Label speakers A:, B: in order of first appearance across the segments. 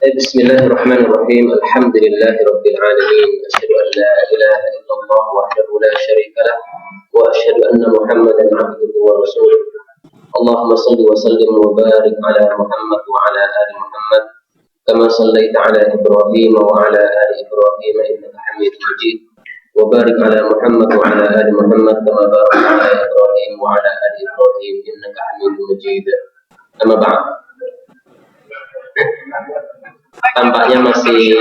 A: بسم الله الرحمن الرحيم الحمد لله رب العالمين أشهد أن لا إله إلا الله وحده لا شريك له وأشهد أن محمدا عبده ورسوله اللهم صل وسلم وبارك على محمد وعلى آل محمد كما صليت على إبراهيم وعلى آل إبراهيم إنك حميد مجيد وبارك على محمد وعلى آل محمد كما باركت على إبراهيم وعلى آل إبراهيم إنك حميد مجيد أما بعد. Tampaknya masih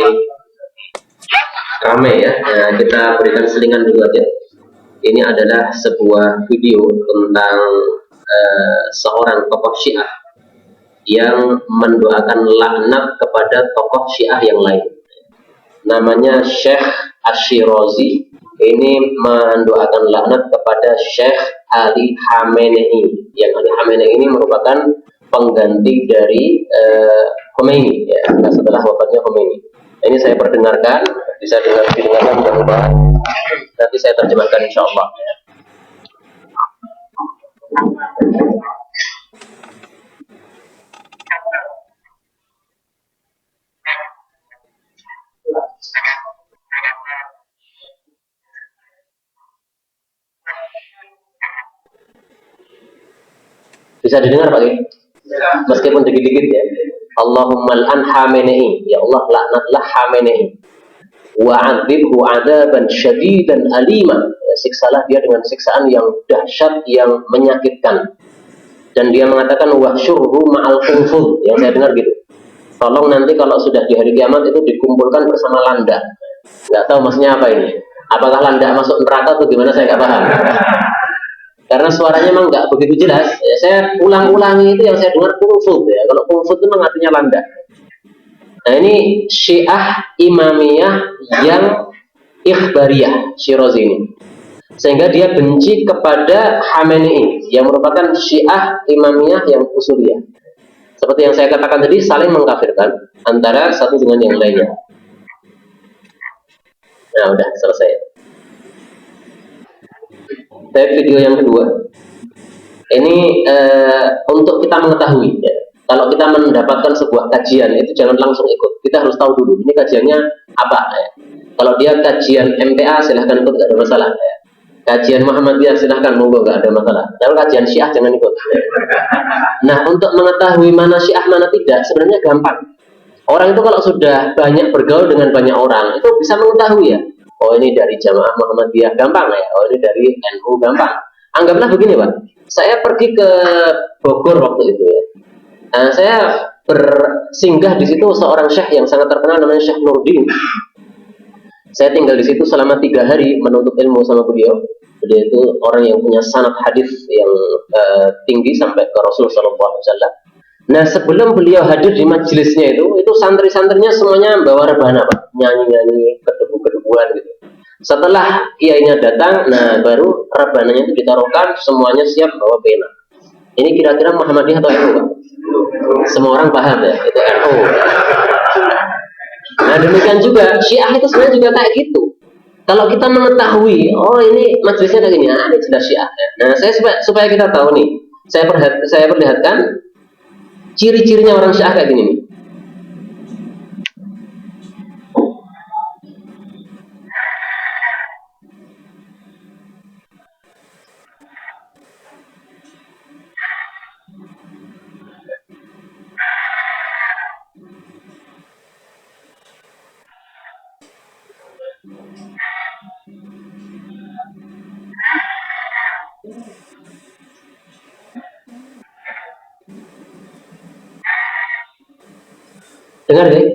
A: ramai ya. Nah, kita berikan selingan dulu aja. Ini adalah sebuah video tentang seorang tokoh Syiah yang mendoakan laknat kepada tokoh Syiah yang lain. Namanya Syekh Ash-Shirazi. Ini mendoakan laknat kepada Syekh Ali Khamenei. Yang Ali Khamenei ini merupakan pengganti dari Khomeini ya, setelah wafatnya Khomeini. Ini saya perdengarkan, bisa didengarkan mudah-mudahan. Nanti saya terjemahkan insyaallah. Bisa didengar Pak? Meskipun dikit-dikit ya. Allahumma al'an Khamenei, ya Allah laknatlah Khamenei, wa'adzibhu 'adzaban syadidan alima, ya, siksalah dia dengan siksaan yang dahsyat, yang menyakitkan. Dan dia mengatakan wahsyurhu ma'al qunfud, yang saya dengar gitu. Tolong nanti kalau sudah di hari kiamat itu dikumpulkan bersama landak. Nggak tahu maksudnya apa ini. Apakah landak masuk neraka atau gimana, saya nggak paham. Karena suaranya memang nggak begitu jelas. Ya, saya ulang-ulangi itu yang saya dengar qunfud ya. Kalau qunfud itu memang artinya landak. Nah ini Syiah Imamiyah yang ikhbariyah Shirazi ini. Sehingga dia benci kepada Khamenei yang merupakan Syiah Imamiyah yang usuliyah. Seperti yang saya katakan tadi, saling mengkafirkan antara satu dengan yang lainnya. Nah udah selesai. Video yang kedua, ini untuk kita mengetahui ya, kalau kita mendapatkan sebuah kajian itu jangan langsung ikut, kita harus tahu dulu ini kajiannya apa ya. Kalau dia kajian MTA silahkan ikut, nggak ada masalah ya. Kajian Muhammadiyah silahkan, monggo, nggak ada masalah. Kalau kajian Syiah jangan ikut ya. Nah untuk mengetahui mana Syiah mana tidak sebenarnya gampang. Orang itu kalau sudah banyak bergaul dengan banyak orang itu bisa mengetahui ya. Oh ini dari Jamaah Muhammadiyah, gampang ya. Oh ini dari NU, gampang. Anggaplah begini Pak, saya pergi ke Bogor waktu itu ya. Nah, saya bersinggah di situ seorang syekh yang sangat terkenal namanya Syekh Nurdin. Saya tinggal di situ selama 3 hari menuntut ilmu sama beliau. Beliau itu orang yang punya sanad hadis yang tinggi sampai ke Rasul Sallallahu Alaihi Wasallam. Nah sebelum beliau hadir di majelisnya itu santri-santrinya semuanya bawa rebana Pak, nyanyi-nyanyi, kedebu-kedebuan gitu. Setelah kiainya datang, nah baru rebananya itu ditaruhkan, semuanya siap bawa pena. Ini kira-kira Muhammadiyah atau NU Pak? Semua orang paham ya, itu NU. Nah demikian juga Syiah itu sebenarnya juga kayak gitu. Kalau kita mengetahui, oh ini majelisnya kayak gini, ini jelas Syiah. Nah saya supaya kita tahu nih, saya perlihatkan ciri-cirinya orang Syiah kayak gini nih. Dengar deh.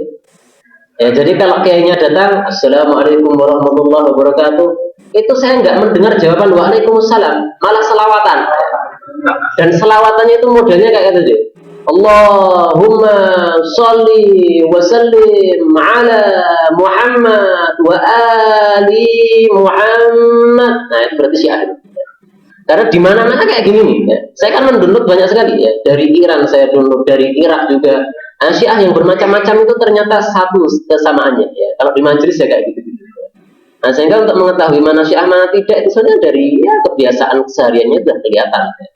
A: Ya, jadi kalau kiainya datang, Assalamualaikum warahmatullahi wabarakatuh, itu saya nggak mendengar jawaban Waalaikumsalam, malah selawatan. Dan selawatannya itu modelnya kayak gitu deh. Allahumma sholli wa sallim ala Muhammad wa ali Muhammad. Nah itu berarti Syiah. Karena di mana-mana kayak gini nih. Ya. Saya kan mendownload banyak sekali ya. Dari Iran saya download, dari Irak juga. Nah, Syiah yang bermacam-macam itu ternyata satu kesamaannya ya. Kalau di majelis ya kayak gitu. Nah, sehingga untuk mengetahui mana Syiah mana tidak itu sebenarnya dari ya kebiasaan kesehariannya sudah kelihatan. Ya.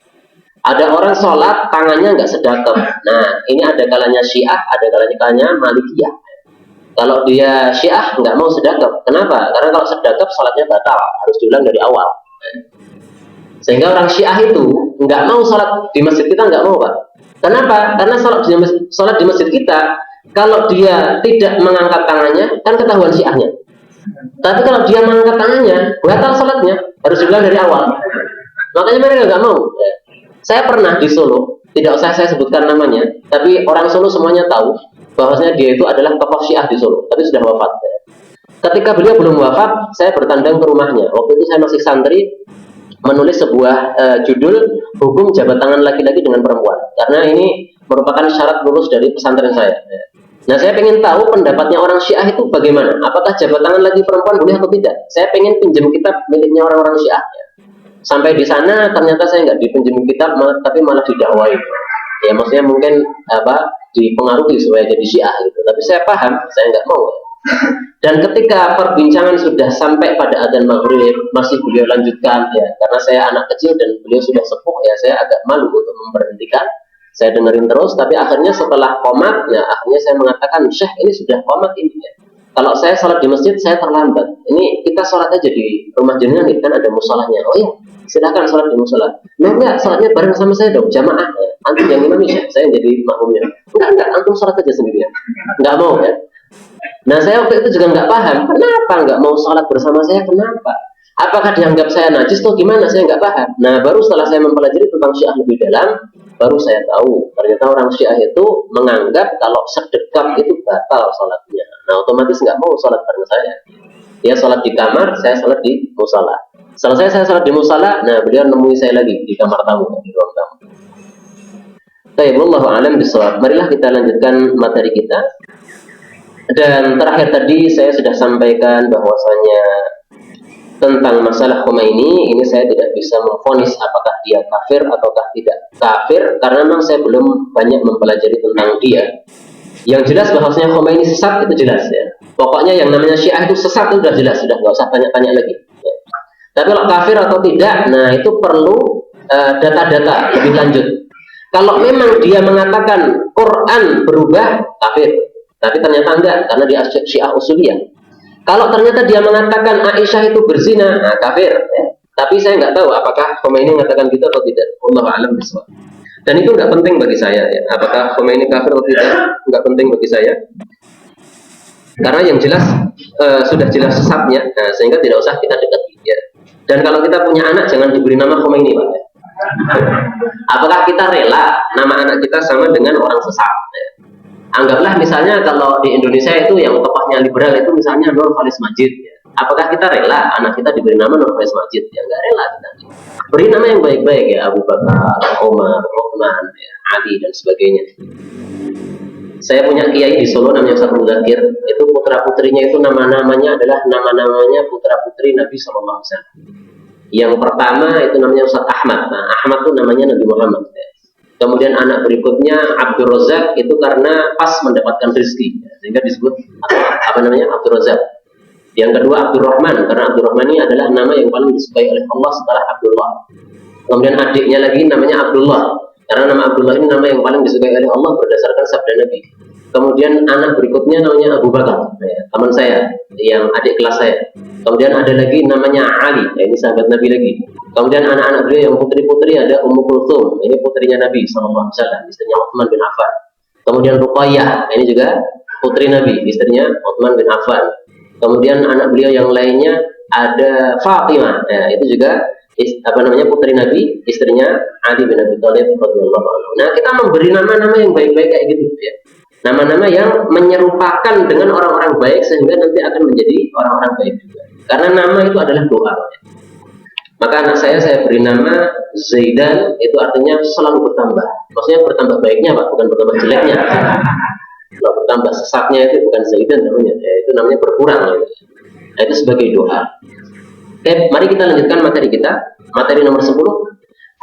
A: Ada orang sholat tangannya nggak sedekap. Nah, ini ada kalanya Syiah, ada kalanya Malikiyah. Kalau dia Syiah nggak mau sedekap. Kenapa? Karena kalau sedekap sholatnya batal, harus diulang dari awal. Sehingga orang Syiah itu nggak mau sholat di masjid kita, nggak mau, Pak. Kenapa? Karena sholat di masjid kita, kalau dia tidak mengangkat tangannya, kan ketahuan Syiahnya. Tapi kalau dia mengangkat tangannya, batal sholatnya, harus diulang dari awal. Makanya mereka nggak mau. Saya pernah di Solo, tidak usah saya sebutkan namanya, tapi orang Solo semuanya tahu bahwasanya dia itu adalah tokoh Syiah di Solo, tapi sudah wafat. Ketika beliau belum wafat, saya bertandang ke rumahnya. Waktu itu saya masih santri, menulis sebuah judul hukum jabat tangan laki-laki dengan perempuan, karena ini merupakan syarat lulus dari pesantren saya. Nah, saya pengen tahu pendapatnya orang Syiah itu bagaimana, apakah jabat tangan lagi perempuan boleh atau tidak. Saya pengen pinjam kitab miliknya orang-orang Syiah. Sampai di sana ternyata saya nggak dipinjam kitab, tapi malah didakwai. Ya, maksudnya mungkin dipengaruhi supaya jadi Syiah gitu. Tapi saya paham, saya nggak mau. Dan ketika perbincangan sudah sampai pada adzan maghrib, masih beliau lanjutkan, ya, karena saya anak kecil dan beliau sudah sepuh, ya saya agak malu untuk memberhentikan. Saya dengerin terus, tapi akhirnya setelah qomat, ya akhirnya saya mengatakan, Syekh, ini sudah qomat ini ya. Kalau saya sholat di masjid, saya terlambat. Ini kita sholat aja di rumah jenengan, kan ada musolahnya. Oh iya, silakan sholat di musola. Nah, enggak, sholatnya bareng sama saya dong, jamaah. Ya. Antum yang imam ya, saya jadi makmumnya. Enggak, antum sholat aja sendirian. Enggak mau ya. Nah, saya waktu itu juga nggak paham, kenapa nggak mau sholat bersama saya, kenapa? Apakah dianggap saya najis atau gimana, saya nggak paham. Nah, baru setelah saya mempelajari tentang Syiah lebih dalam, baru saya tahu, ternyata orang Syiah itu menganggap kalau sedekap itu batal sholatnya. Nah, otomatis nggak mau sholat bareng saya. Dia sholat di kamar, saya sholat di musola. Selesai saya sholat di musola, nah beliau nemui saya lagi di kamar tamu, di ruang tamu. Baik, wallahu a'lam bishawab. Marilah kita lanjutkan materi kita. Dan terakhir tadi saya sudah sampaikan bahwasanya tentang masalah Khomeini ini saya tidak bisa memvonis apakah dia kafir ataukah tidak kafir, karena memang saya belum banyak mempelajari tentang dia. Yang jelas bahwasanya Khomeini sesat itu jelas ya. Pokoknya yang namanya Syiah itu sesat itu sudah jelas, sudah nggak usah tanya-tanya lagi. Ya. Tapi kalau kafir atau tidak, nah itu perlu data-data lebih lanjut. Kalau memang dia mengatakan Quran berubah, kafir. Tapi ternyata enggak, karena dia Syiah usuliyah. Kalau ternyata dia mengatakan Aisyah itu berzina, nah kafir. Ya. Tapi saya nggak tahu apakah Khomeini mengatakan gitu atau tidak. Wallahu a'lam bishawab. Dan itu nggak penting bagi saya. Ya. Apakah Khomeini kafir atau tidak, nggak penting bagi saya. Karena yang jelas sudah jelas sesatnya, nah, sehingga tidak usah kita dekati. Ya. Dan kalau kita punya anak, jangan diberi nama Khomeini, Pak. Apakah kita rela nama anak kita sama dengan orang sesat? Ya. Anggaplah misalnya kalau di Indonesia itu yang tokohnya liberal itu misalnya Nur Khalis Majid. Ya. Apakah kita rela anak kita diberi nama Nur Khalis Majid? Ya nggak rela kita. Beri nama yang baik-baik ya, Abu Bakar, Omar, Uthman, ya, Ali dan sebagainya. Saya punya kiai di Solo namanya Ustaz Muzakir. Itu putra putrinya itu nama-namanya adalah nama-namanya putra putri Nabi SAW. Yang pertama itu namanya Ustaz Ahmad. Nah, Ahmad itu namanya Nabi Muhammad. Ya. Kemudian anak berikutnya Abdul Razak itu karena pas mendapatkan rezeki, sehingga disebut apa namanya Abdul Razak. Yang kedua Abdul Rahman, karena Abdul Rahman ini adalah nama yang paling disukai oleh Allah setelah Abdullah. Kemudian adiknya lagi namanya Abdullah, karena nama Abdullah ini nama yang paling disukai oleh Allah berdasarkan sabda Nabi. Kemudian anak berikutnya namanya Abu Bakar, ya, teman saya, yang adik kelas saya. Kemudian ada lagi namanya Ali, ya, ini sahabat Nabi lagi. Kemudian anak-anak beliau yang putri-putri ada Ummu Kulthum, ini putrinya Nabi SAW, istrinya Uthman bin Affan. Kemudian Ruqayyah, ini juga putri Nabi, istrinya Uthman bin Affan. Kemudian anak beliau yang lainnya ada Fatimah, ya, itu juga putri Nabi, istrinya Ali bin Abi Thalib radhiyallahu anhu. Nah, kita memberi nama-nama yang baik-baik kayak gitu ya. Nama-nama yang menyerupakan dengan orang-orang baik sehingga nanti akan menjadi orang-orang baik juga. Karena nama itu adalah doa. Ya. Maka anak saya beri nama Zaidan, itu artinya selalu bertambah. Maksudnya bertambah baiknya, Pak, bukan bertambah jeleknya. Kalau bertambah sesatnya itu bukan Zaidan namanya, ya, itu namanya berkurang. Ya. Nah, itu sebagai doa. Oke, mari kita lanjutkan materi kita. Materi nomor 10.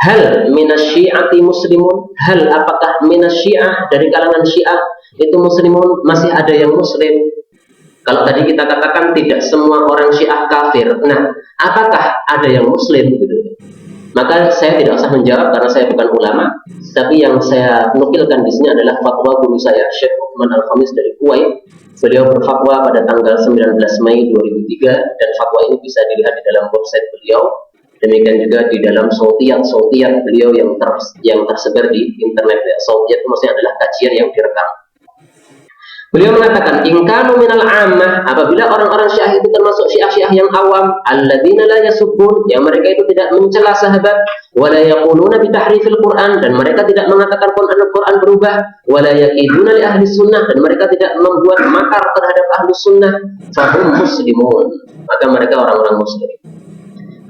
A: Hal minasyi'ati muslimun. Hal apakah minasyi'ah dari kalangan Syiah itu muslimun, masih ada yang muslim? Kalau tadi kita katakan tidak semua orang Syiah kafir. Nah, apakah ada yang muslim gitu? Maka saya tidak usah menjawab karena saya bukan ulama, tapi yang saya nukilkan di sini adalah fatwa guru saya, Syekh Uthman Al-Khamis dari Kuwait. Beliau berfatwa pada tanggal 19 Mei 2003 dan fatwa ini bisa dilihat di dalam website beliau. Demikian juga di dalam sautiyat beliau yang tersebar di internet. Sautiyat itu maksudnya adalah kajian yang direkam. Beliau mengatakan, "Ingkanu minal ammah," apabila orang-orang Syiah itu termasuk Syiah-Syiah yang awam, alladzina la yasubbun, yang mereka itu tidak mencela sahabat, wala yaquluna bi tahrifil Quran, dan mereka tidak mengatakan Quran berubah, wala yaqiduna li ahli sunnah, dan mereka tidak membuat makar terhadap ahli sunnah, fahum muslimun, maka mereka orang-orang muslim.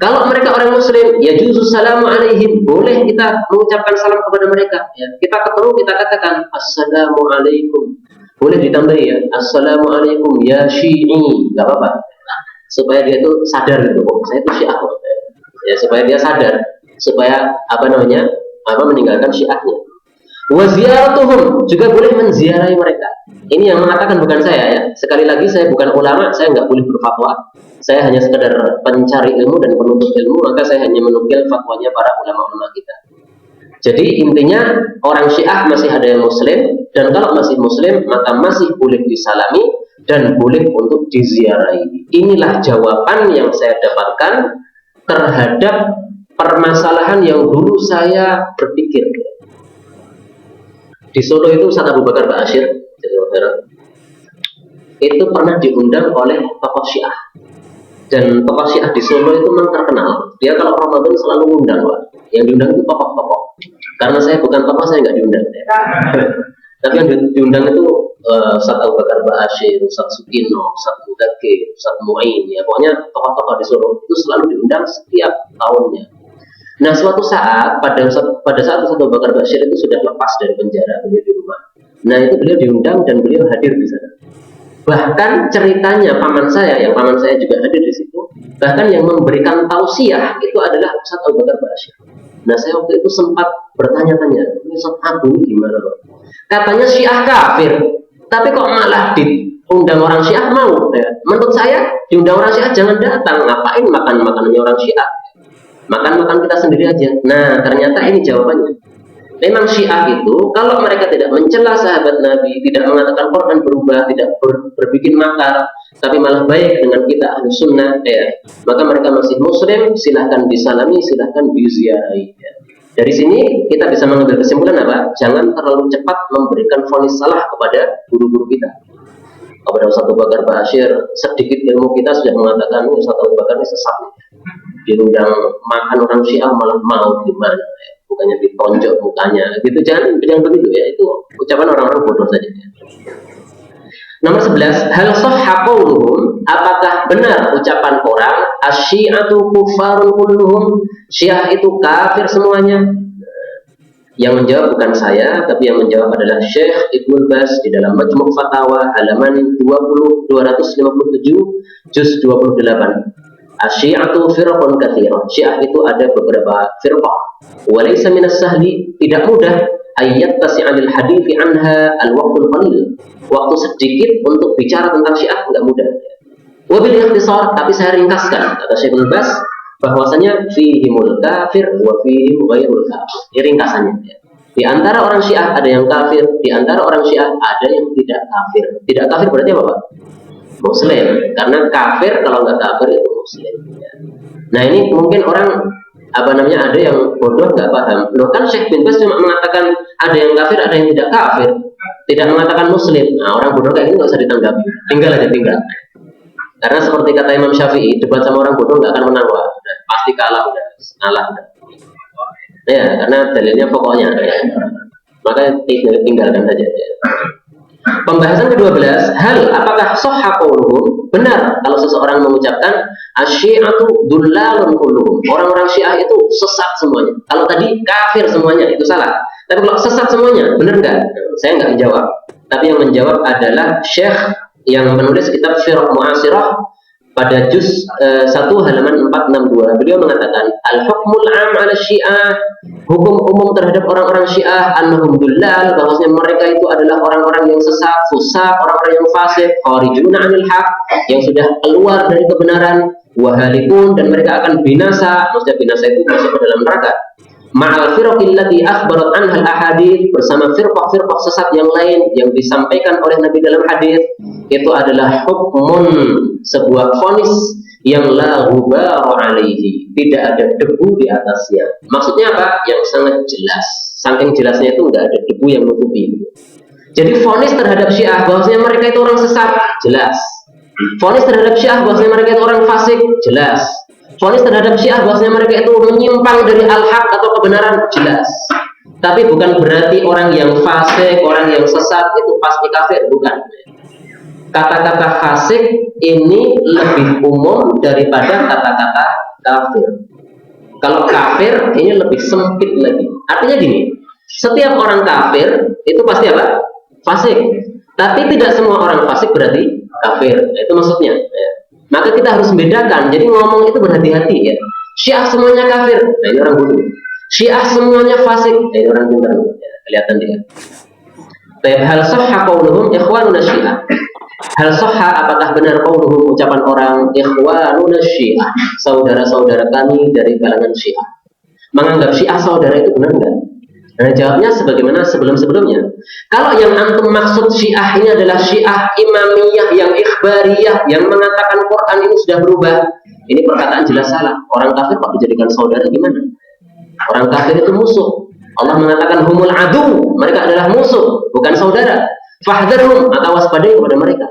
A: Kalau mereka orang muslim, ya juzu salamu alaihim, boleh kita mengucapkan salam kepada mereka. Ya, kita ketemu, kita katakan assalamu alaikum. Boleh ditambahi ya, assalamualaikum ya Syi'i, nggak apa-apa, supaya dia itu sadar gitu, oh saya itu Syiah, ya supaya dia sadar, supaya meninggalkan Syiahnya. Wa ziyaratuhum, juga boleh menziarahi mereka. Ini yang mengatakan bukan saya ya. Sekali lagi saya bukan ulama, saya nggak boleh berfatwa. Saya hanya sekedar pencari ilmu dan penuntut ilmu, maka saya hanya menukil fatwanya para ulama-ulama kita. Jadi intinya orang Syiah masih ada yang muslim, dan kalau masih muslim maka masih boleh disalami dan boleh untuk diziarahi. Inilah jawaban yang saya dapatkan terhadap permasalahan yang dulu saya berpikir. Di Solo itu Ustaz Abu Bakar Ba'asyir itu pernah diundang oleh tokoh Syiah, dan tokoh Syiah di Solo itu memang terkenal. Dia kalau Ramadan selalu undang, Pak. Yang diundang itu tokoh-tokoh. Karena saya bukan tokoh, saya nggak diundang. Tapi yang diundang itu Ustaz Abu Bakar Ba'asyir, Ustaz Sukino, Ustaz Mudakir, Ustaz Mu'in, ya pokoknya tokoh-tokoh di Solo itu selalu diundang setiap tahunnya. Nah, suatu saat pada saat Ustaz Abu Bakar Ba'asyir itu sudah lepas dari penjara, beliau di rumah. Nah, itu beliau diundang dan beliau hadir di sana. Bahkan ceritanya paman saya juga hadir di situ. Bahkan yang memberikan tausiah itu adalah Ustaz Abu Bakar Ba'asyir. Nah, saya waktu itu sempat bertanya-tanya, ini Ustaz Abu ini gimana, Pak? Katanya Syiah kafir, tapi kok malah diundang orang Syiah mau? Ya. Menurut saya diundang orang Syiah jangan datang, ngapain makan makanannya orang Syiah? Makan kita sendiri aja. Nah, ternyata ini jawabannya. Memang Syiah itu kalau mereka tidak mencela sahabat Nabi, tidak mengatakan Quran berubah, tidak berbikin makar, tapi malah baik dengan kita ahli sunnah, ya, maka mereka masih muslim, silahkan disalami, silahkan diziarahi. Ya. Dari sini kita bisa mengambil kesimpulan apa? Jangan terlalu cepat memberikan vonis salah kepada guru-guru kita. Kepada Ustaz Abu Bakar Ba'asyir, sedikit ilmu kita sudah mengatakan Ustaz Abu Bakar ini sesat. Diundang makan orang Syiah malah mau gimana? Ya. Bukannya ditonjok mukanya, gitu. Jangan begitu ya. Itu ucapan orang-orang bodoh saja. Ya. Nomor 11, hal sahha qauluhum, apakah benar ucapan orang asy-syi'atu kuffarun kulluhum, Syiah itu kafir semuanya? Yang menjawab bukan saya, tapi yang menjawab adalah Syekh Ibnu Baz di dalam Majmu' Fatawa halaman 257 juz 28. Asy-syi'atu firqun katsirah. Syiah itu ada beberapa firqah. Wa laysa minas sahli, tidak mudah ayat tasi'anil hadithi anha al-waqtul qalil. Waktu sedikit untuk bicara tentang Syiah enggak mudah. Wabil ikhtisar, tapi saya ringkaskan kata Syekh Ibnu Baz bahwasanya fihimul kafir wa fihim ghairul kafir. Ini ringkasannya ya. Di antara orang Syiah ada yang kafir, di antara orang Syiah ada yang tidak kafir. Tidak kafir berarti apa, Pak? Muslim. Karena kafir kalau nggak kafir itu Muslim. Ya. Nah, ini mungkin orang ada yang bodoh nggak paham. Loh, kan Syekh bin Baz cuma mengatakan ada yang kafir, ada yang tidak kafir, tidak mengatakan Muslim. Nah, orang bodoh kayak gini nggak usah ditanggapi, tinggal. Karena seperti kata Imam Syafi'i, debat sama orang bodoh nggak akan menang, Wak. Pasti kalah udah. Ya, karena dalilnya pokoknya. Ya. Maka tinggalkan saja. Ya. Pembahasan ke-12, hal apakah sahha qauluhum, benar kalau seseorang mengucapkan asy-syi'atu dullalun kulluhum, orang-orang Syiah itu sesat semuanya. Kalau tadi kafir semuanya itu salah. Tapi kalau sesat semuanya, benar enggak? Saya enggak menjawab. Tapi yang menjawab adalah Syekh yang menulis kitab Firaq Mu'asirah pada juz 1 halaman 462 beliau mengatakan al-hukmul 'am 'ala syiah, hukum umum terhadap orang-orang Syiah annahum dullal, bahwasanya mereka itu adalah orang-orang yang sesat, fusak, orang-orang yang fasik, kharijuna 'anil haq, yang sudah keluar dari kebenaran, wahalikun, dan mereka akan binasa. Maksudnya binasa itu masuk ke dalam neraka. Ma'al firqil lati akhbarat anha al-ahadits, bersama firqah-firqah sesat yang lain yang disampaikan oleh Nabi dalam hadis. Itu adalah hukmun, sebuah vonis yang la ghubar alaihi, tidak ada debu di atasnya. Maksudnya apa? Yang sangat jelas. Saking jelasnya itu enggak ada debu yang menutupi. Jadi vonis terhadap Syiah bahwasanya mereka itu orang sesat, jelas. Vonis terhadap Syiah bahwasanya mereka itu orang fasik, jelas. Vonis terhadap Syiah bahwasanya mereka itu menyimpang dari al-haq atau kebenaran, jelas. Tapi bukan berarti orang yang fasik, orang yang sesat itu pasti kafir, bukan. Kata-kata fasik ini lebih umum daripada kata-kata kafir. Kalau kafir ini lebih sempit lagi. Artinya gini, setiap orang kafir itu pasti apa? Fasik. Tapi tidak semua orang fasik berarti kafir. Itu maksudnya. Ya. Maka kita harus membedakan. Jadi ngomong itu berhati-hati ya. Syiah semuanya kafir, nah ini orang bodoh. Syiah semuanya fasik, nah ini orang pintar. Ya, kelihatan dia. Baik, hal sahha qauluhum ikhwanuna Syiah. Hal sahha, apakah benar qauluhum, ucapan orang ikhwanuna Syiah, saudara-saudara kami dari kalangan Syiah. Menganggap Syiah saudara itu benar enggak? Nah, jawabnya sebagaimana sebelum-sebelumnya. Kalau yang antum maksud Syiah ini adalah Syiah imamiyah yang ikhbariyah, yang mengatakan Quran ini sudah berubah, ini perkataan jelas salah. Orang kafir kok dijadikan saudara gimana? Orang kafir itu musuh. Allah mengatakan humul adu, mereka adalah musuh, bukan saudara. Fahdharhum, atau waspadai kepada mereka.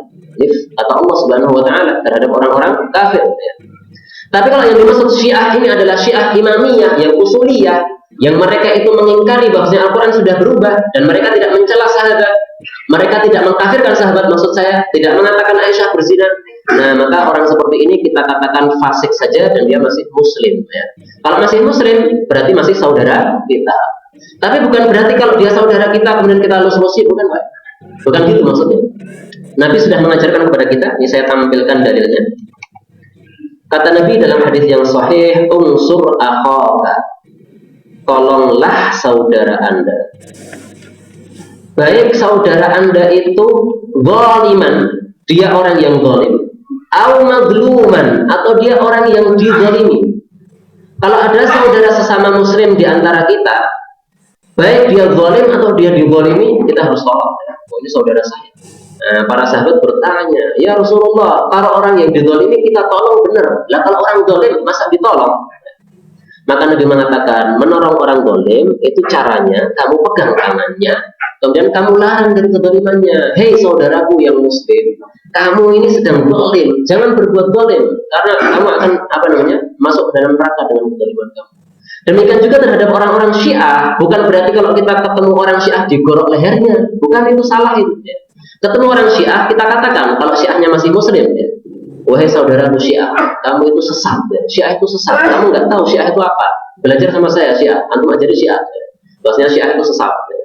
A: Kata Allah Subhanahu wa taala terhadap orang-orang kafir. Tapi kalau yang dimaksud Syiah ini adalah Syiah imamiyah yang usuliyah, yang mereka itu mengingkari bahwasanya Al-Quran sudah berubah dan mereka tidak mencela sahabat, mereka tidak mengkafirkan sahabat, maksud saya tidak mengatakan Aisyah berzina. Nah, maka orang seperti ini kita katakan fasik saja dan dia masih muslim ya. Kalau masih muslim berarti masih saudara kita. Tapi bukan berarti kalau dia saudara kita kemudian kita lus-lusi, bukan Pak. Bukan gitu maksudnya. Nabi sudah mengajarkan kepada kita, ini saya tampilkan dalilnya. Kata Nabi dalam hadis yang sahih, unsur akhaka, tolonglah saudara Anda. Baik saudara Anda itu zaliman, dia orang yang zalim, au madluman, atau dia orang yang dizalimi. Kalau ada saudara sesama muslim di antara kita, baik dia zalim atau dia dizalimi, kita harus tolong. Oh, ini saudara saya. Nah, para sahabat bertanya, ya Rasulullah, kalau orang yang dizalimi kita tolong benar. Lah kalau orang zalim masa ditolong? Maka Nabi mengatakan, menolong orang zalim itu caranya kamu pegang tangannya, kemudian kamu larang dari kezalimannya. Hei saudaraku yang muslim, kamu ini sedang zalim, jangan berbuat zalim, karena kamu akan masuk ke dalam neraka dengan kezaliman kamu. Demikian juga terhadap orang-orang Syiah, bukan berarti kalau kita ketemu orang Syiah digorok lehernya, bukan, itu salah itu. Ya. Ketemu orang Syiah kita katakan kalau Syiahnya masih muslim, ya. Wahai saudara Syiah, kamu itu sesat. Ya. Syiah itu sesat. Kamu nggak tahu Syiah itu apa? Belajar sama saya Syiah. Antum ajarin Syiah. Ya. Bahwasanya Syiah itu sesat. Ya.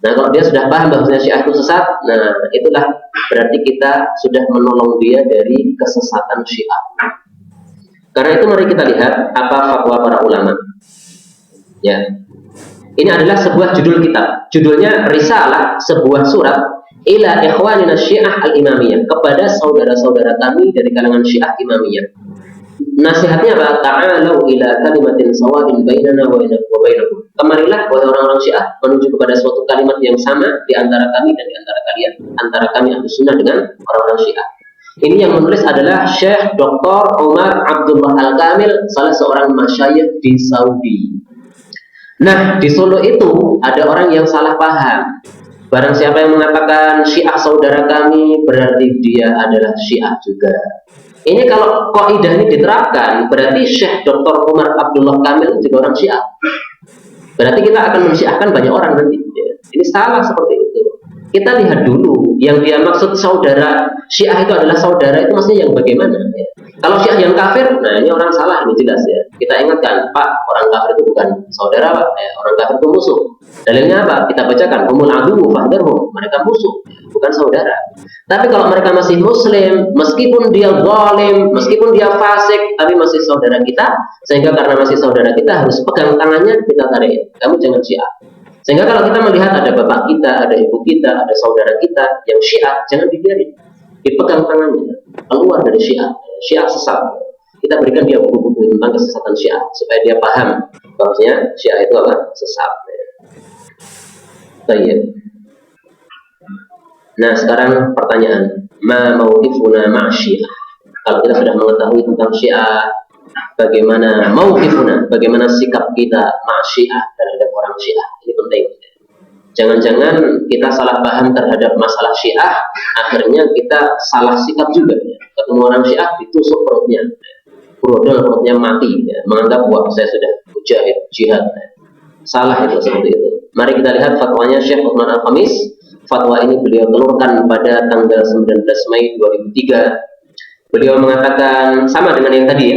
A: Nah, kalau dia sudah paham bahwasanya Syiah itu sesat, nah itulah berarti kita sudah menolong dia dari kesesatan Syiah. Karena itu mari kita lihat apa fatwa para ulama. Ya, ini adalah sebuah judul kitab. Judulnya Risalah, sebuah surat ila ikhwanina Syiah al-imamiyah, kepada saudara-saudara kami dari kalangan Syiah imamiyah. Nasihatnya apa? Ta'alau ila kalimatin sawa'in bainana wa bainakum. Kemarilah wahai orang-orang Syiah menuju kepada suatu kalimat yang sama di antara kami dan di antara kalian, antara kami Ahlus Sunnah dengan orang-orang Syiah. Ini yang menulis adalah Syekh Dr. Umar Abdullah Al-Kamil, salah seorang masyayikh di Saudi. Nah, di Solo itu ada orang yang salah paham. Barang siapa yang mengatakan Syiah saudara kami, berarti dia adalah Syiah juga. Ini kalau kaidah ini diterapkan, berarti Syekh Dr. Umar Abdullah Kamil juga orang Syiah. Berarti kita akan mensyiahkan banyak orang nanti. Ini salah seperti itu. Kita lihat dulu, yang dia maksud saudara Syiah itu adalah saudara, itu maksudnya yang bagaimana? Kalau Syiah yang kafir, nah ini orang salah, ini jelas ya. Kita ingatkan, Pak, orang kafir itu bukan saudara, Pak. Orang kafir itu musuh. Dalilnya apa? Kita bacakan, humul aduwwu fahdharhum. Mereka musuh, bukan saudara. Tapi kalau mereka masih muslim, meskipun dia zalim, meskipun dia fasik, tapi masih saudara kita, sehingga karena masih saudara kita harus pegang tangannya, kita tarik. Kamu jangan Syiah. Sehingga kalau kita melihat ada bapak kita, ada ibu kita, ada saudara kita yang Syiah, jangan dibiarin. Dipegang tangannya, keluar dari Syiah. Syiah sesat. Kita berikan dia buku-buku tentang kesesatan Syiah supaya dia paham bahwasanya Syiah itu apa? Sesat. Baik. Nah, sekarang pertanyaan, ma mauqifuna ma'a Syiah? Kalau kita sudah mengetahui tentang Syiah, bagaimana mauqifuna, bagaimana sikap kita ma'a Syiah terhadap orang Syiah? Ini penting. Jangan-jangan kita salah paham terhadap masalah Syiah, akhirnya kita salah sikap juga. Ketemu orang Syiah ditusuk perutnya, brodol perutnya mati, ya. Menganggap wah saya sudah mujahid jihad. Salah itu seperti itu. Mari kita lihat fatwanya Syekh Uthman Al-Khamis. Fatwa ini beliau telurkan pada tanggal 19 Mei 2003. Beliau mengatakan sama dengan yang tadi ya.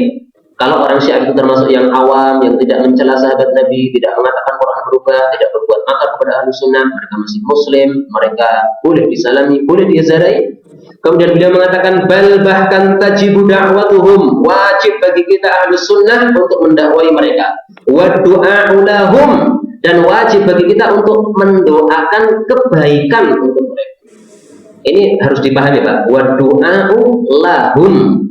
A: Kalau orang Syiah itu termasuk yang awam, yang tidak mencela sahabat Nabi, tidak mengatakan Quran berubah, tidak berbuat makar kepada ahlu sunnah, mereka masih muslim, mereka boleh disalami, boleh diazarai. Kemudian beliau mengatakan, bal bahkan tajibu da'watuhum, wajib bagi kita ahlu sunnah untuk mendakwai mereka. Wa du'a'u lahum, dan wajib bagi kita untuk mendoakan kebaikan untuk mereka. Ini harus dipahami Pak. Wa du'a'u lahum.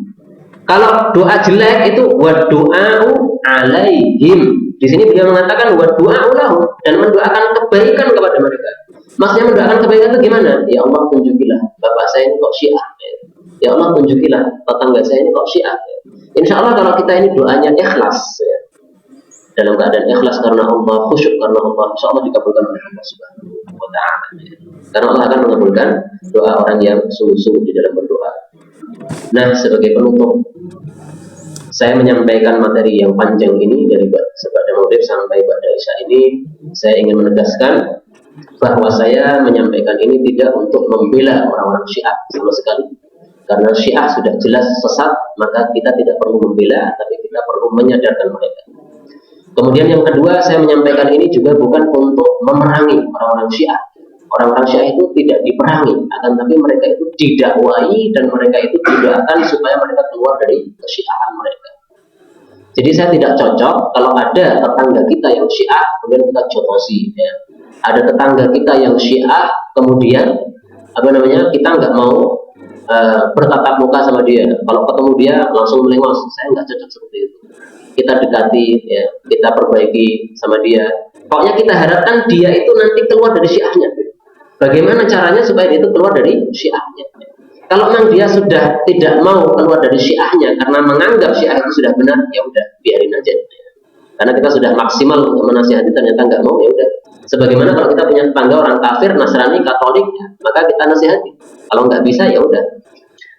A: Kalau doa jelek itu wa du'a'u alaihim. Di sini beliau mengatakan wa du'a'u lahum, dan mendoakan kebaikan kepada mereka. Maksudnya mendoakan kebaikan itu gimana? Ya Allah tunjukilah bapak saya ini kok Syiah. Ya Allah tunjukilah tetangga saya ini kok Syiah. Insya Allah kalau kita ini doanya ikhlas ya. Dalam keadaan ikhlas karena Allah, khusyuk karena Allah, insya Allah dikabulkan oleh Allah Subhanahu wa Ta'ala. Karena Allah akan mengabulkan doa orang yang sungguh-sungguh di dalam berdoa. Nah, sebagai penutup, saya menyampaikan materi yang panjang ini dari sebada maghrib sampai ba'da isya ini. Saya ingin menegaskan bahwa saya menyampaikan ini tidak untuk membela orang-orang Syiah sama sekali. Karena Syiah sudah jelas sesat, maka kita tidak perlu membela, tapi kita perlu menyadarkan mereka. Kemudian yang kedua, saya menyampaikan ini juga bukan untuk memerangi orang-orang Syiah. Orang-orang Syiah itu tidak diperangi, akan tapi mereka itu didakwai dan mereka itu didoakan supaya mereka keluar dari kesyiahan mereka. Jadi saya tidak cocok kalau ada tetangga kita yang Syiah, kemudian kita jotosi. Ya. Ada tetangga kita yang Syiah, kemudian kita nggak mau bertatap muka sama dia. Kalau ketemu dia langsung melengos. Saya nggak cocok seperti itu. Kita dekati, ya, kita perbaiki sama dia. Pokoknya kita harapkan dia itu nanti keluar dari Syiahnya. Bagaimana caranya supaya dia itu keluar dari Syiahnya? Kalau memang dia sudah tidak mau keluar dari Syiahnya karena menganggap Syiah itu sudah benar, ya udah biarin aja. Karena kita sudah maksimal untuk menasihati, ternyata nggak mau, ya udah. Sebagaimana kalau kita punya tetangga orang kafir, Nasrani, Katolik, ya, maka kita nasihati. Kalau nggak bisa, ya udah.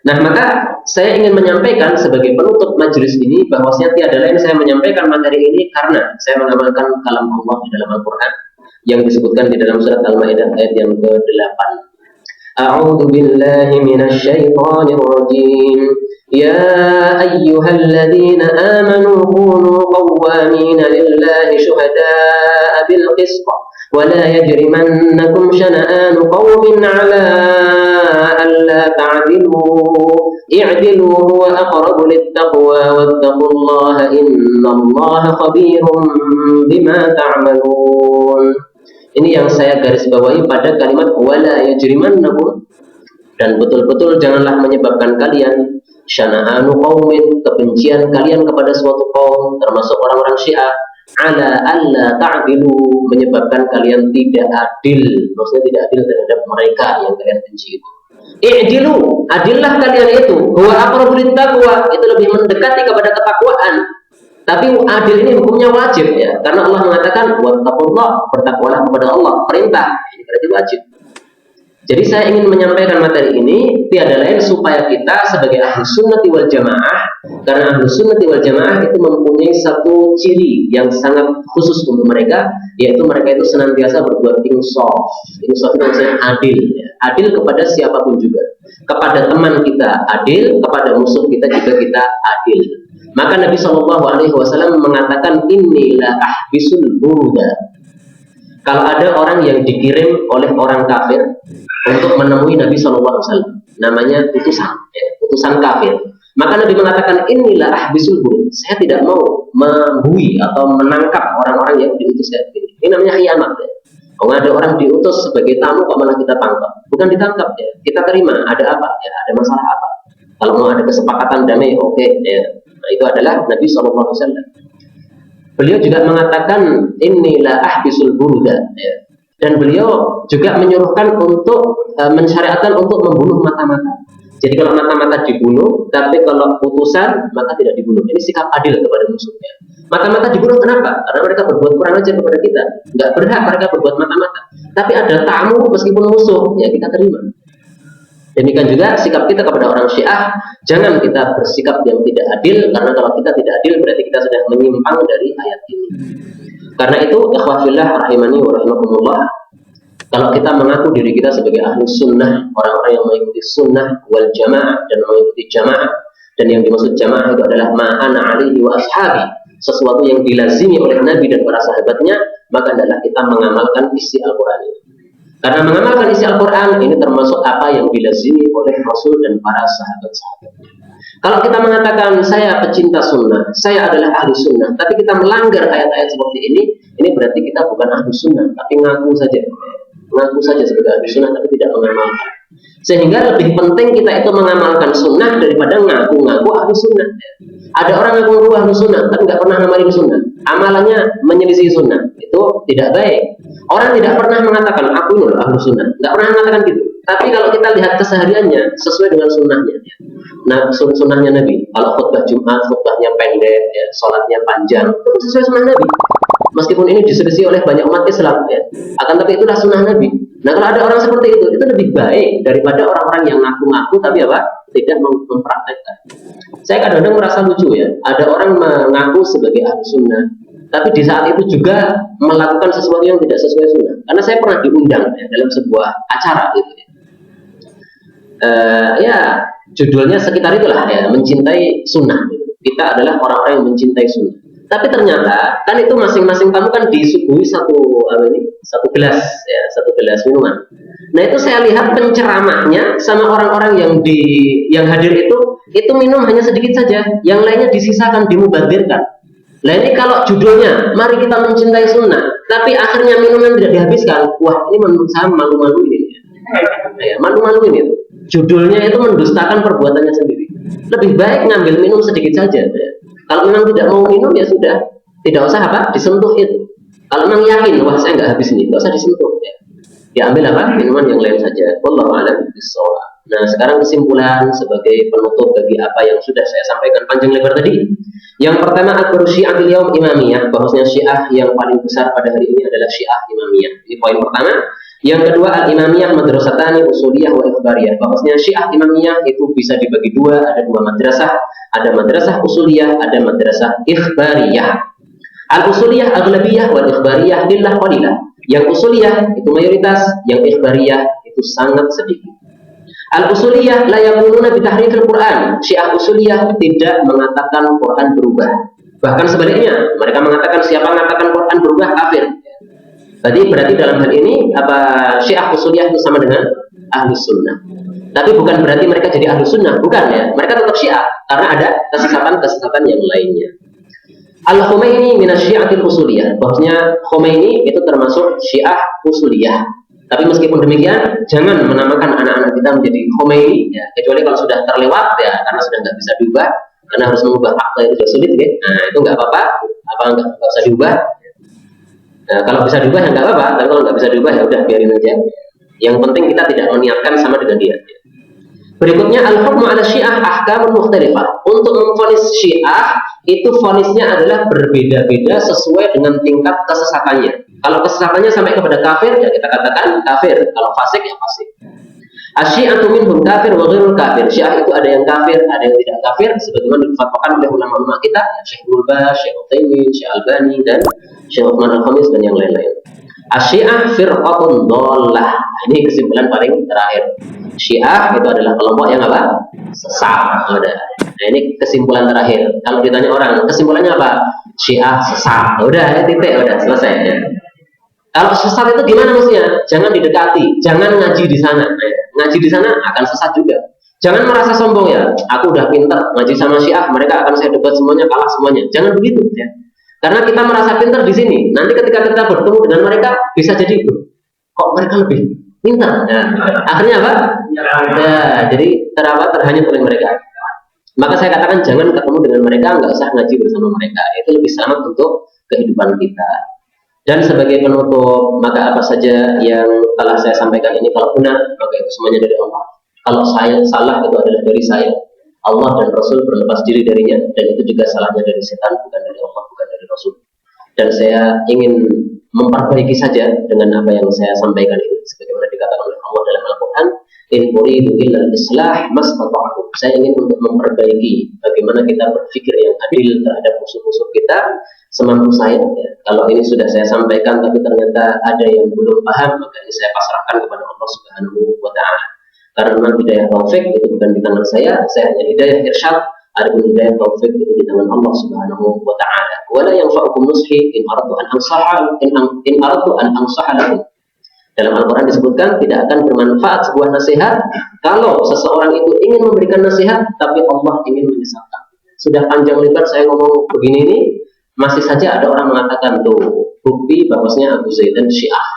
A: Nah, maka saya ingin menyampaikan sebagai penutup majelis ini bahwasanya tiada lain saya menyampaikan materi ini karena saya mengamalkan kalam Allah di dalam Al-Quran yang disebutkan di dalam surat Al-Maidah ayat yang ke-8. A'udzu billahi minasy syaithanir rajim. Ya ayyuhalladzina amanu kunu qawwamina lillahi syuhada'a bil qist wa la yajrimannakum shana'anu qaumin 'ala alla ta'dilu i'dilu huwa aqrabu lit-taqwa wattaqullaha innallaha khabirum bima ta'malun. Ini yang saya garis bawahi pada kalimat wala yajrimannakum, dan betul-betul janganlah menyebabkan kalian syana'anu qaumin, kebencian kalian kepada suatu kaum termasuk orang-orang Syiah, ala alla ta'dilu, menyebabkan kalian tidak adil, maksudnya tidak adil terhadap mereka yang kalian benci itu. I'dilu, adillah kalian itu, huwa aqrabu lit-taqwa, itu lebih mendekati kepada ketakwaan. Tapi adil ini hukumnya wajib ya, karena Allah mengatakan wattaqullah, bertakwalah kepada Allah, perintah, ini berarti wajib. Jadi saya ingin menyampaikan materi ini tiada lain supaya kita sebagai ahlu sunnati wal jamaah, karena ahlu sunnati wal jamaah itu mempunyai satu ciri yang sangat khusus untuk mereka, yaitu mereka itu senantiasa berbuat insaf. Insaf itu maksudnya adil ya. Adil kepada siapapun juga. kepada teman kita adil, kepada musuh kita juga kita adil. Maka Nabi Shallallahu Alaihi Wasallam mengatakan, inilah ahbisul buruda. Kalau ada orang yang dikirim oleh orang kafir untuk menemui Nabi Shallallahu Alaihi Wasallam, namanya utusan, utusan kafir. Maka Nabi mengatakan, inilah ahbisul buruda. Saya tidak mau membui atau menangkap orang-orang yang diutus kayak gini. Ini namanya khianat. Kalau ada orang diutus sebagai tamu, kok malah kita tangkap? Bukan ditangkap ya, kita terima. Ada apa? Ya, ada masalah apa? Kalau mau ada kesepakatan damai, oke. Ya. Nah, itu adalah Nabi Shallallahu Alaihi Wasallam. Beliau juga mengatakan, inilah ahbisul buruda. Ya. Dan beliau juga menyuruhkan untuk mensyariatkan untuk membunuh mata-mata. Jadi kalau mata-mata dibunuh, tapi kalau putusan maka tidak dibunuh. Ini sikap adil kepada musuhnya. Mata-mata dibunuh kenapa? Karena mereka berbuat kurang ajar kepada kita. Nggak berhak mereka berbuat mata-mata. Tapi ada tamu meskipun musuh, ya kita terima. Demikian juga sikap kita kepada orang Syiah, jangan kita bersikap yang tidak adil, karena kalau kita tidak adil berarti kita sudah menyimpang dari ayat ini. Karena itu, ikhwah fillah rahimani wa rahimakumullah, kalau kita mengaku diri kita sebagai ahli sunnah, orang-orang yang mengikuti sunnah wal jamaah dan mengikuti jamaah, dan yang dimaksud jamaah itu adalah ma'ana alihi wa ashabi, sesuatu yang dilazimi oleh Nabi dan para sahabatnya, maka adalah kita mengamalkan isi Al-Quran ini. Karena mengamalkan isi Al-Quran ini termasuk apa yang dilazimi oleh Rasul dan para sahabat-sahabat. Kalau kita mengatakan saya pecinta sunnah, saya adalah ahli sunnah, tapi kita melanggar ayat-ayat seperti ini berarti kita bukan ahli sunnah, tapi ngaku saja sebagai ahli sunnah, tapi tidak mengamalkan. Sehingga lebih penting kita itu mengamalkan sunnah daripada ngaku-ngaku ahli sunnah. Ada orang ngaku ahli sunnah, tapi nggak pernah ngamalin sunnah. Amalannya menyelisih sunnah, itu tidak baik. Orang tidak pernah mengatakan aku ini ahli sunnah, nggak pernah mengatakan gitu. Tapi kalau kita lihat kesehariannya sesuai dengan sunnahnya. Nah, sunnahnya Nabi. Kalau khutbah Jumat, khutbahnya pendek, ya, sholatnya panjang, itu sesuai sunnah Nabi. Meskipun ini diselisih oleh banyak umat Islam, ya, akan tapi itulah sunnah Nabi. Nah, kalau ada orang seperti itu lebih baik daripada orang-orang yang ngaku-ngaku tapi apa? Tidak mempraktekkan. Saya kadang-kadang merasa lucu ya, ada orang mengaku sebagai ahli sunnah, tapi di saat itu juga melakukan sesuatu yang tidak sesuai sunnah. Karena saya pernah diundang ya, dalam sebuah acara gitu ya. Ya judulnya sekitar itulah ya, mencintai sunnah. Kita adalah orang-orang yang mencintai sunnah. Tapi ternyata kan itu masing-masing tamu kan disuguhi satu gelas ya, satu gelas minuman. Nah itu saya lihat penceramahnya sama orang-orang yang hadir itu minum hanya sedikit saja, yang lainnya disisakan, dimubadirkan. Nah ini kalau judulnya mari kita mencintai sunnah, tapi akhirnya minuman tidak dihabiskan, wah ini menurut saya malu-malu ini. Ya, malu-malu ini. Judulnya itu mendustakan perbuatannya sendiri. Lebih baik ngambil minum sedikit saja. Ya. Kalau memang tidak mau minum ya sudah, tidak usah disentuh itu. Kalau memang yakin, wah saya nggak habis ini, nggak usah disentuh. Ya. Diambil minuman yang lain saja. Wallahu a'lam bishawab. Nah sekarang kesimpulan sebagai penutup bagi apa yang sudah saya sampaikan panjang lebar tadi. Yang pertama, akbaru syi'atil yaum imamiyah, bahwasanya Syiah yang paling besar pada hari ini adalah Syiah imamiyah. Ini poin pertama. Yang kedua, al-imamiyah madrasatani usuliyah wa ikhbariyah, bahwasanya Syiah imamiyah itu bisa dibagi dua, ada dua madrasah, ada madrasah usuliyah, ada madrasah ikhbariyah. Al-usuliyah aghlabiyah wal ikhbariyah lillah qalilah. Yang usuliyah itu mayoritas, yang ikhbariyah itu sangat sedikit. Al-usuliyah la yaquluna bi tahrifil Quran. Syiah usuliyah tidak mengatakan Quran berubah. Bahkan sebaliknya, mereka mengatakan siapa mengatakan Quran berubah kafir. Berarti dalam hal ini Syiah usuliyah itu sama dengan ahli sunnah. Tapi bukan berarti mereka jadi ahli sunnah, bukan ya. Mereka tetap Syiah karena ada kesesatan yang lainnya. Al-Khomeini minasyiatil usuliyah, bahwasanya Khomeini itu termasuk Syiah usuliyah. Tapi meskipun demikian, jangan menamakan anak-anak kita menjadi Khomeini, ya, kecuali kalau sudah terlewat ya, karena sudah nggak bisa diubah, karena harus mengubah akta itu sudah sulit, ya. Nah itu nggak apa-apa, nggak usah diubah. Nah, kalau bisa diubah ya nggak apa-apa, tapi kalau nggak bisa diubah ya udah biarin aja. Yang penting kita tidak meniatkan sama dengan dia. Berikutnya al-hukmu ala syiah ahkamun mukhtalifah. Untuk memvonis Syiah itu vonisnya adalah berbeda-beda sesuai dengan tingkat kesesatannya. Kalau kesesatannya sampai kepada kafir ya kita katakan kafir. Kalau fasik ya fasik. Asyi'atu minhum kafir wa ghairul kafir. Syiah itu ada yang kafir, ada yang tidak kafir, sebagaimana difatwakan oleh ulama-ulama kita, Syekh Nurba, Syekh Utsaimin, Syekh Albani dan Syekh Utsman Al-Khamis dan yang lain-lain. Asyi'ah firqatun dhallah. Ini kesimpulan paling terakhir. Syiah itu adalah kelompok yang apa? Sesat. Udah. Nah ini kesimpulan terakhir. Kalau ditanya orang, kesimpulannya apa? Syiah sesat. Udah, titik, udah selesai. Ya. Kalau sesat itu gimana mestinya? Jangan didekati, jangan ngaji di sana. Ngaji di sana akan sesat juga. Jangan merasa sombong ya. Aku udah pinter ngaji sama Syiah, mereka akan saya debat semuanya, kalah semuanya. Jangan begitu ya. Karena kita merasa pinter di sini. Nanti ketika kita bertemu dengan mereka, bisa jadi itu. Kok mereka lebih pintar? Nah, akhirnya apa? Ya, jadi terhanyut oleh mereka. Maka saya katakan jangan ketemu dengan mereka, nggak usah ngaji bersama mereka. Itu lebih selamat untuk kehidupan kita. Dan sebagai penutup, maka apa saja yang telah saya sampaikan ini kalau benar, maka itu semuanya dari Allah. Kalau saya salah, itu adalah dari saya. Allah dan Rasul berlepas diri darinya, dan itu juga salahnya dari setan, bukan dari Allah, bukan dari Rasul. Dan saya ingin memperbaiki saja dengan apa yang saya sampaikan ini, sebagaimana dikatakan oleh Allah dalam Al-Quran, in uridu illa al-islah mastata'tu. Saya ingin untuk memperbaiki bagaimana kita berpikir yang adil terhadap musuh-musuh kita semampu saya. Ya. Kalau ini sudah saya sampaikan tapi ternyata ada yang belum paham, maka ini saya pasrahkan kepada Allah Subhanahu wa Ta'ala. Karena hidayah taufik itu bukan di tangan saya hanya hidayah irsyad. Adapun hidayah taufik itu di tangan Allah Subhanahu wa Ta'ala. Wala yanfa'ukum nushi in aradtu an ansaha lakum. Dalam Al-Quran disebutkan tidak akan bermanfaat sebuah nasihat kalau seseorang itu ingin memberikan nasihat tapi Allah ingin menyesatkan. Sudah panjang lebar saya ngomong begini ini, masih saja ada orang mengatakan tuh bukti bahwasanya Abu Zaidan Syiah.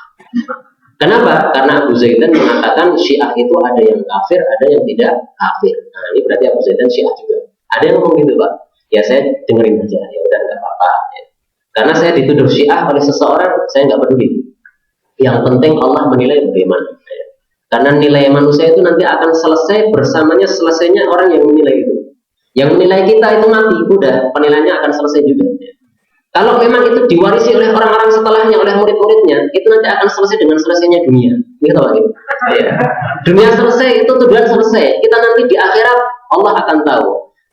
A: Kenapa? Karena Abu Zaidan mengatakan Syiah itu ada yang kafir, ada yang tidak kafir. Nah ini berarti Abu Zaidan Syiah juga. Ada yang ngomong gitu Pak. Ya saya dengerin aja, ya udah nggak apa-apa. Ya. Karena saya dituduh Syiah oleh seseorang, saya nggak peduli. Yang penting Allah menilai bagaimana. Ya. Karena nilai manusia itu nanti akan selesai bersamanya selesainya orang yang menilai itu. Yang menilai kita itu mati, udah penilaiannya akan selesai juga. Ya. Kalau memang itu diwarisi oleh orang-orang setelahnya, oleh murid-muridnya, itu nanti akan selesai dengan selesainya dunia. Gitu Pak. Ya. Dunia selesai, itu tujuan selesai. Kita nanti di akhirat Allah akan tahu.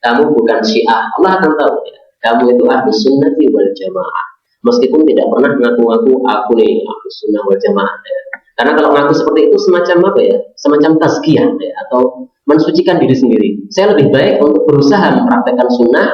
A: Kamu bukan Syiah, Allah akan tahu. Ya. Kamu itu Ahlus Sunnati wal Jamaah. Meskipun tidak pernah ngaku-ngaku aku nih Ahlus Sunnah wal Jamaah. Ya. Karena kalau ngaku seperti itu semacam apa ya? Semacam tazkiyah ya, atau mensucikan diri sendiri. Saya lebih baik untuk berusaha mempraktekkan sunnah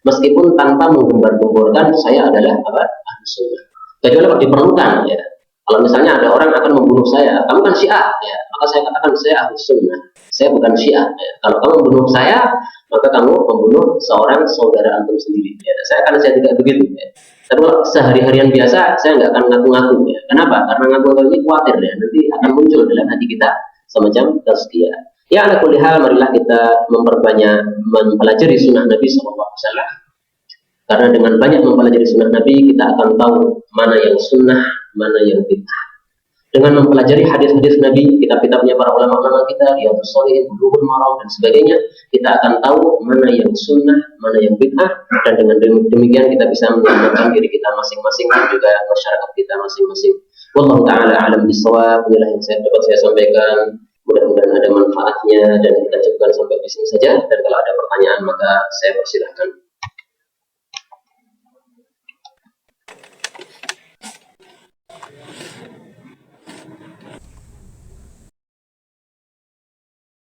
A: meskipun tanpa menggembar-gemborkan saya adalah apa? Ahlus Sunnah. Kecuali kalau diperlukan ya. Kalau misalnya ada orang akan membunuh saya, kamu kan Syiah, ya, maka saya katakan saya Ahlus Sunnah. Saya bukan Syiah. Ya. Kalau kamu membunuh saya, maka kamu membunuh seorang saudara antum sendiri. Ya. Saya tidak begitu. Ya. Tapi kalau sehari-harian biasa, saya nggak akan ngaku-ngaku. Ya. Kenapa? Karena ngaku-ngaku ini khawatir ya. Nanti akan muncul dalam hati kita semacam tazkiyah. Ya, ala kulli hal, marilah kita memperbanyak mempelajari sunnah Nabi SAW. Karena dengan banyak mempelajari sunnah Nabi, kita akan tahu mana yang sunnah, mana yang bid'ah. Dengan mempelajari hadis-hadis Nabi, kitab-kitabnya para ulama-ulama kita, Riyadhus Shalihin, Bulughul Maram dan sebagainya, kita akan tahu mana yang sunnah, mana yang bid'ah, dan dengan demikian kita bisa menyelamatkan diri kita masing-masing dan juga masyarakat kita masing-masing. Wallahu ta'ala a'lam bishawab. Inilah yang dapat saya sampaikan. Mudah-mudahan ada manfaatnya dan kita cukupkan sampai di sini saja. Dan kalau ada pertanyaan maka saya persilahkan.